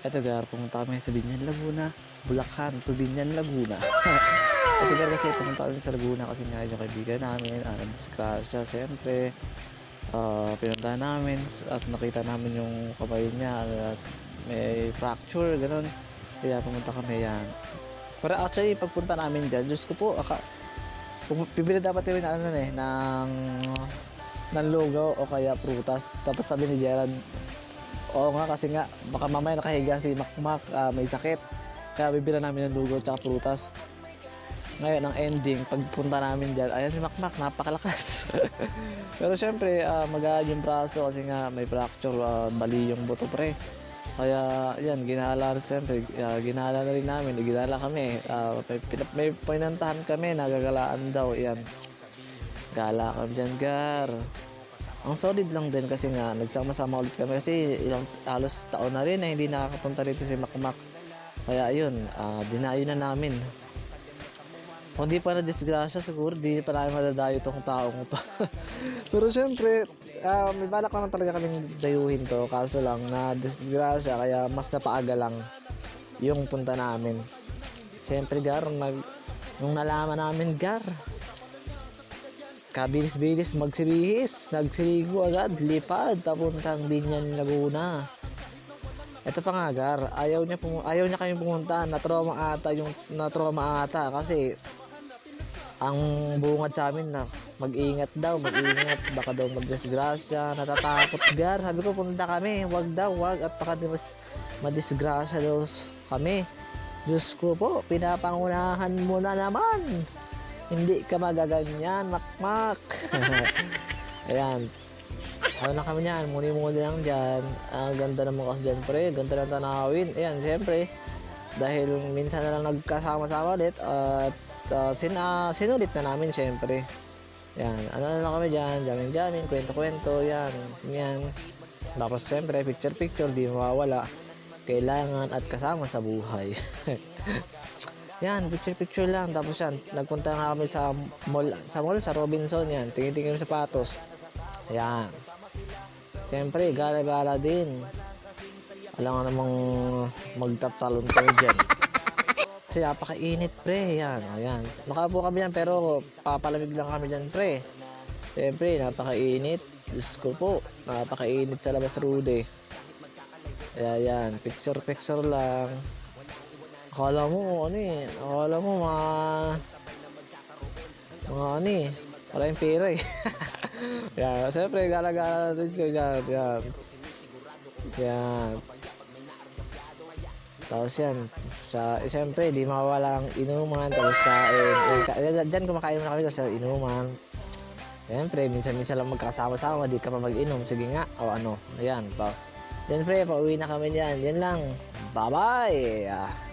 Eto gar, pumunta kami sa Binyan, Laguna. Bulacan to Binyan, Laguna. Eto gar, kasi pumunta kami sa Laguna kasi nga yung kaibigan namin, nadisgrasya, syempre. Pinuntahan namin at nakita namin yung kamay niya at may fracture, ganun. Kaya pumunta kami yan. Pero actually, pagpunta namin dyan, Diyos ko po, bibili dapat kami na ano ng lugaw o kaya prutas. Tapos sabi ni Gerald, oo nga kasi nga baka mamaya nakahiga si Makmak, may sakit. Kaya bibili namin ng lugaw at prutas. Ngayon ang ending, pagpunta namin dyan, ayan si Makmak, napakalakas. Pero syempre, magaan yung braso kasi nga may fracture, bali yung buto pre. Kaya yan, ginala siyempre, ginala na rin namin, ginala kami. May pinantahan kami, nagagalaan daw, yan. Gala kami dyan, gar. Ang solid lang din kasi nga, nagsama-sama ulit kami kasi halos taon na rin na hindi nakakapunta rito si Makmak. Kaya yun, dinayo na namin. Kung di pa na disgrasya siguro, di pa namin madadayo itong taong to. Pero syempre, may balak naman talaga kaming dayuhin to. Kaso lang na disgrasya, kaya mas napaaga lang yung punta namin. Syempre gar, nung nalaman namin gar, kabilis-bilis magsibihis, nagsiligo agad, lipad, papuntang Binyan, Laguna. Ito pa nga gar, ayaw niya kami pumunta, na-trauma ata kasi ang bungad sa amin na mag-ingat, baka daw magdisgrasya, natatakot gar. Sabi ko punta kami, wag at baka madisgrasya daw kami. Diyos ko po, pinapangunahan mo na naman, hindi ka magaganyan Makmak. Ayan, ano na kami niyan, muni-muni lang dyan. Ang ganda naman kasi dyan pre, ganda ng tanawin. Ayan, syempre dahil minsan na lang nagkasama-sama ulit at sinulit na namin syempre. Yan, ano na lang kami dyan, jamming, kwento-kwento, yan. Tapos syempre, picture, di mawawala. Kailangan at kasama sa buhay. Yan, picture lang. Tapos yan, nagpunta nga kami sa mall, sa Robinson, yan. Tingin-tingin yung sapatos. Yan. Syempre, gala-gala din. Alam nga namang magtatalon kami dyan. Kasi napakainit pre, yan, ayan. Nakaupo kami yan pero papalamig lang kami dyan pre. Siyempre, napakainit. Diyos ko po, napakainit sa labas Rude. Kaya yan, picture lang. Akala mo maraming pera eh. Yan, siyempre, gala-gala din siya dyan. Yan. Tapos yan, siyempre, di mawawala ang inuman, tapos kain. Diyan kumakain muna kami sa inuman. Siyempre, minsan-minsan lang magkasama-sama, di ka pa mag-inom. Sige nga, o ano, ayan. Diyan pre, pauwi na kami diyan. Yan lang. Bye-bye!